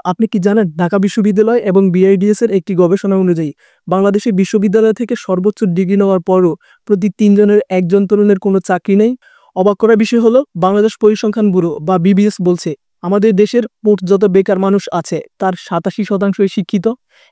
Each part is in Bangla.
আপনি কি জানেন ঢাকা বিশ্ববিদ্যালয় এবং বিআইডিএস এর একটি গবেষণা অনুযায়ী বাংলাদেশে বিশ্ববিদ্যালয় থেকে সর্বোচ্চ ডিগ্রি নেওয়ার পরও প্রতি ৩ জনের একজন তরুণের কোনো চাকরি নেই। অবাক করার বিষয় হলো বাংলাদেশ পরিসংখ্যান ব্যুরো বা বিবিএস বলছে আমাদের দেশের মোট যত বেকার মানুষ আছে তার ৮৭% শিক্ষিত।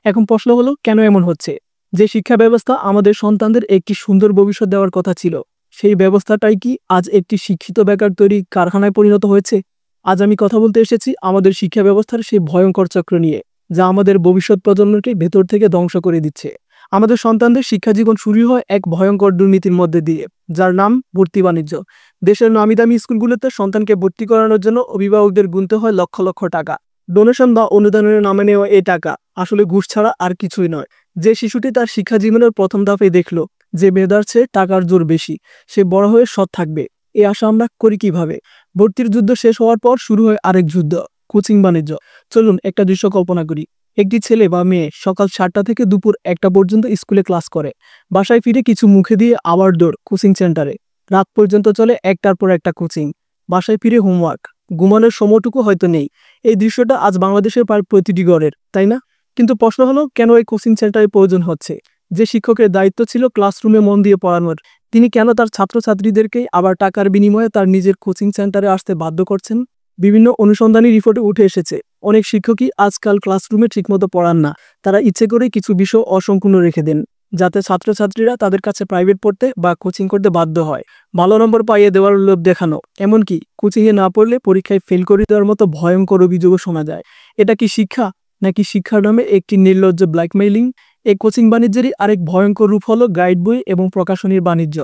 এখন প্রশ্ন হলো কেন এমন হচ্ছে? যে শিক্ষা ব্যবস্থা আমাদের সন্তানদের একটি সুন্দর ভবিষ্যৎ দেওয়ার কথা ছিল, সেই ব্যবস্থাটাই কি আজ একটি শিক্ষিত বেকার তৈরি কারখানায় পরিণত হয়েছে? আজ আমি কথা বলতে এসেছি আমাদের শিক্ষা ব্যবস্থার সেই ভয়ঙ্কর চক্র নিয়ে, যা আমাদের ভবিষ্যৎ প্রজন্মকে ভেতর থেকে ধ্বংস করে দিচ্ছে। আমাদের সন্তানদের শিক্ষা জীবন শুরু হয় এক ভয়ঙ্কর দুর্নীতির মধ্যে দিয়ে, যার নাম ভর্তি বাণিজ্য। দেশের নামিদামি স্কুলগুলোতে সন্তানকে ভর্তি করানোর জন্য অভিভাবকদের গুনতে হয় লক্ষ লক্ষ টাকা। ডোনেশন বা অনুদানের নামে নেওয়া এই টাকা আসলে ঘুষ ছাড়া আর কিছুই নয়। যে শিশুটি তার শিক্ষা জীবনের প্রথম ধাপে দেখলো যে মেধার চেয়ে টাকার জোর বেশি, সে বড় হয়ে সৎ থাকবে, এই আশা আমরা করি কিভাবে? ভর্তির যুদ্ধ শেষ হওয়ার পর শুরু হয় আরেক যুদ্ধ, কোচিং বাণিজ্য। চলুন একটা দৃশ্য কল্পনা করি। একটি ছেলে বা মেয়ে সকাল 7টা থেকে দুপুর 1টা পর্যন্ত স্কুলে ক্লাস করে, বাসায় ফিরে কিছু মুখে দিয়ে আবার দৌড় কোচিং সেন্টারে। রাত পর্যন্ত চলে একটার পর একটা কোচিং, বাসায় ফিরে হোমওয়ার্ক, ঘুমানোর সময়টুকু হয়তো নেই। এই দৃশ্যটা আজ বাংলাদেশের প্রায় প্রতিটি ঘরের, তাই না? কিন্তু প্রশ্ন হলো কেন এই কোচিং সেন্টারের প্রয়োজন হচ্ছে? যে শিক্ষকের দায়িত্ব ছিল ক্লাসরুমে মন দিয়ে পড়ানোর, তিনি কেন তার ছাত্রছাত্রীদেরকে আবার টাকার বিনিময়ে তার নিজের কোচিং সেন্টারে আসতে বাধ্য করছেন? বিভিন্ন অনুসন্ধানী রিপোর্টে উঠে এসেছে অনেক শিক্ষকই আজকাল ক্লাসরুমে ঠিকমতো পড়ান না। তারা ইচ্ছে করে কিছু বিষয় অসম্পূর্ণ রেখে দেন, যাতে ছাত্রছাত্রীরা তাদের কাছে প্রাইভেট পড়তে বা কোচিং করতে বাধ্য হয়। ভালো নম্বর পাইয়ে দেওয়ার লোভ দেখানো, এমনকি কোচিংয়ে না পড়লে পরীক্ষায় ফেল করে দেওয়ার মতো ভয়ঙ্কর অভিযোগও শোনা যায়। এটা কি শিক্ষা, নাকি শিক্ষার নামে একটি নির্লজ্জ ব্ল্যাকমেইলিং? এই কোচিং বাণিজ্যেরই আরেক ভয়ঙ্কর রূপ হলো গাইড বই এবং প্রকাশনীর বাণিজ্য।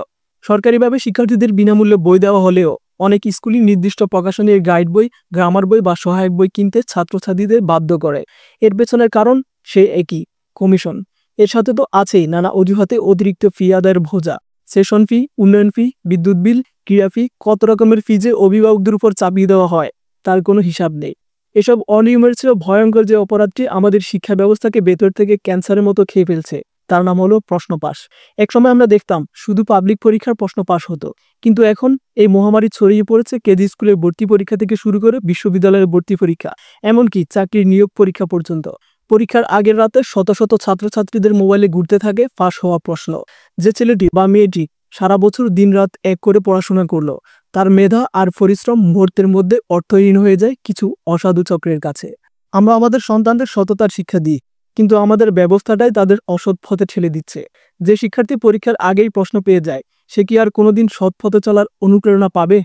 সরকারিভাবে শিক্ষার্থীদের বিনামূল্যে বই দেওয়া হলেও অনেক স্কুলই নির্দিষ্ট প্রকাশনীর গাইড বই, গ্রামার বই বা সহায়ক বই কিনতে ছাত্রছাত্রীদের বাধ্য করে। এর পেছনের কারণ সে একই, কমিশন। এর সাথে তো আছেই নানা অজুহাতে অতিরিক্ত ফি আদায়ের বোঝা, সেশন ফি, উন্নয়ন ফি, বিদ্যুৎ বিল, ক্রীড়া ফি, কত রকমের ফি যে অভিভাবকদের উপর চাপিয়ে দেওয়া হয় তার কোনো হিসাব নেই। এসব অনিয়মের চেয়েও ভয়ঙ্কর যে অপরাধটি আমাদের শিক্ষা ব্যবস্থাকে ভেতর থেকে ক্যান্সারের মতো খেয়ে ফেলছে, তার নাম হলো প্রশ্ন পাস। একসময় আমরা দেখতাম শুধু পাবলিক পরীক্ষার প্রশ্ন পাস হতো, কিন্তু এখন এই মহামারী ছড়িয়ে পড়েছে কেজি স্কুলের ভর্তি পরীক্ষা থেকে শুরু করে বিশ্ববিদ্যালয়ের ভর্তি পরীক্ষা, এমনকি চাকরির নিয়োগ পরীক্ষা পর্যন্ত। পরীক্ষার আগের রাতে শত শত ছাত্রছাত্রীদের মোবাইলে ঘুরতে থাকে ফাঁস হওয়া প্রশ্ন। যে ছেলেটি বা মেয়েটি সারা বছর দিনরাত এক করে পড়াশোনা করলো, তার মেধা আর পরিশ্রম মুহূর্তের মধ্যে অর্থহীন হয়ে যায় কিছু অসাধু চক্রের কাছে। আমরা আমাদের সন্তানদের সততার শিক্ষা দিই, কিন্তু আমাদের ব্যবস্থাটাই তাদের অসৎ পথে ঠেলে দিচ্ছে। যে শিক্ষার্থী পরীক্ষার আগেই প্রশ্ন পেয়ে যায়, সে কি আর কোনোদিন সৎ পথে চলার অনুপ্রেরণা পাবে?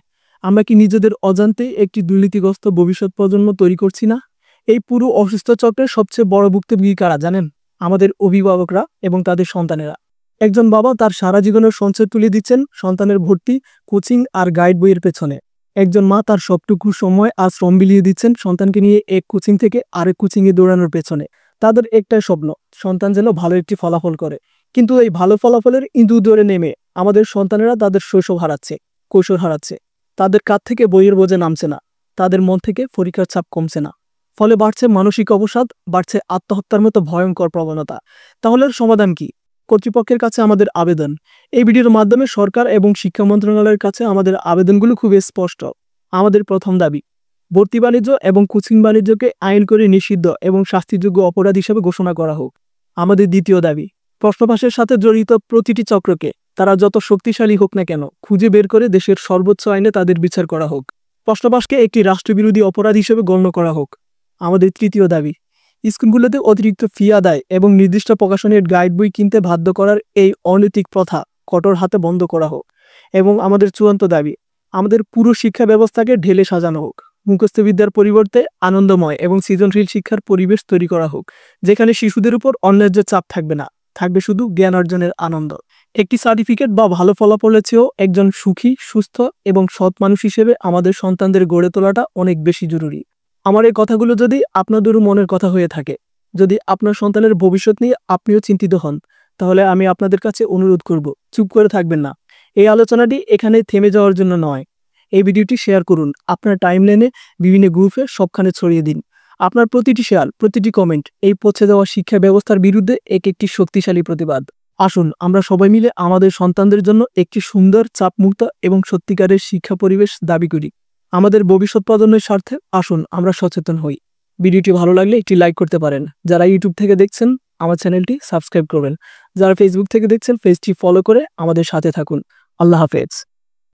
আমরা কি নিজেদের অজান্তেই একটি দুর্নীতিগ্রস্ত ভবিষ্যৎ প্রজন্ম তৈরি করছি না? এই পুরো অসুস্থ চক্রের সবচেয়ে বড় ভুক্তভোগী কারা জানেন? আমাদের অভিভাবকরা এবং তাদের সন্তানেরা। একজন বাবা তার সারা জীবনের সঞ্চয় তুলে দিচ্ছেন সন্তানের ভর্তি, কোচিং আর গাইড বইয়ের পেছনে। একজন মা তার সবটুকু সময় আর শ্রম বিলিয়ে দিচ্ছেন সন্তানকে নিয়ে এক কোচিং থেকে আরেক কোচিংয়ে দৌড়ানোর পেছনে। তাদের একটাই স্বপ্ন, সন্তান যেন ভালো একটি ফলাফল করে। কিন্তু এই ভালো ফলাফলের ইঁদুর ধরে নেমে আমাদের সন্তানেরা তাদের শৈশব হারাচ্ছে, কৈশোর হারাচ্ছে। তাদের কাঁধ থেকে বইয়ের বোঝা নামছে না, তাদের মন থেকে পরীক্ষার চাপ কমছে না। ফলে বাড়ছে মানসিক অবসাদ, বাড়ছে আত্মহত্যার মতো ভয়ঙ্কর প্রবণতা। তাহলে এর সমাধান কি? কর্তৃপক্ষের কাছে আমাদের আবেদন, এই ভিডিওর মাধ্যমে সরকার এবং শিক্ষা মন্ত্রণালয়ের কাছে আমাদের আবেদনগুলো খুব স্পষ্ট। আমাদের প্রথম দাবি, ভর্তি বাণিজ্য এবং কোচিং বাণিজ্যকে আইন করে নিষিদ্ধ এবং শাস্তিযোগ্য অপরাধ হিসেবে ঘোষণা করা হোক। আমাদের দ্বিতীয় দাবি, প্রশ্নপাশের সাথে জড়িত প্রতিটি চক্রকে, তারা যত শক্তিশালী হোক না কেন, খুঁজে বের করে দেশের সর্বোচ্চ আইনে তাদের বিচার করা হোক। প্রশ্নপাশকে একটি রাষ্ট্রবিরোধী অপরাধ হিসেবে গণ্য করা হোক। আমাদের তৃতীয় দাবি, স্কুলগুলোতে অতিরিক্ত ফি আদায় এবং নির্দিষ্ট প্রকাশনের গাইড বই কিনতে বাধ্য করার এই অনৈতিক প্রথা কঠোর হাতে বন্ধ করা হোক। এবং আমাদের চূড়ান্ত দাবি, আমাদের পুরো শিক্ষা ব্যবস্থাকে ঢেলে সাজানো হোক। মুখস্থ বিদ্যার পরিবর্তে আনন্দময় এবং সৃজনশীল শিক্ষার পরিবেশ তৈরি করা হোক, যেখানে শিশুদের উপর অন্যায্য চাপ থাকবে না, থাকবে শুধু জ্ঞান অর্জনের আনন্দ। একটি সার্টিফিকেট বা ভালো ফলাফলের চেয়েও একজন সুখী, সুস্থ এবং সৎ মানুষ হিসেবে আমাদের সন্তানদের গড়ে তোলাটা অনেক বেশি জরুরি। আমার এই কথাগুলো যদি আপনাদেরও মনের কথা হয়ে থাকে, যদি আপনার সন্তানের ভবিষ্যৎ নিয়ে আপনিও চিন্তিত হন, তাহলে আমি আপনাদের কাছে অনুরোধ করব, চুপ করে থাকবেন না। এই আলোচনাটি এখানে থেমে যাওয়ার জন্য নয়। এই ভিডিওটি শেয়ার করুন, আপনার টাইমলাইনে, বিভিন্ন গ্রুপে, সবখানে ছড়িয়ে দিন। আপনার প্রতিটি শেয়ার, প্রতিটি কমেন্ট এই পৌঁছে দেওয়া শিক্ষা ব্যবস্থার বিরুদ্ধে একটি শক্তিশালী প্রতিবাদ। আসুন আমরা সবাই মিলে আমাদের সন্তানদের জন্য একটি সুন্দর, চাপমুক্ত এবং সত্যিকারের শিক্ষা পরিবেশ দাবি করি। আমাদের ভবিষ্যৎ প্রজন্মের স্বার্থে আসুন আমরা সচেতন হই। ভিডিওটি ভালো লাগলে একটি লাইক করতে পারেন। যারা ইউটিউব থেকে দেখছেন আমার চ্যানেলটি সাবস্ক্রাইব করবেন। যারা ফেসবুক থেকে দেখছেন পেজটি ফলো করে আমাদের সাথে থাকুন। আল্লাহ হাফেজ।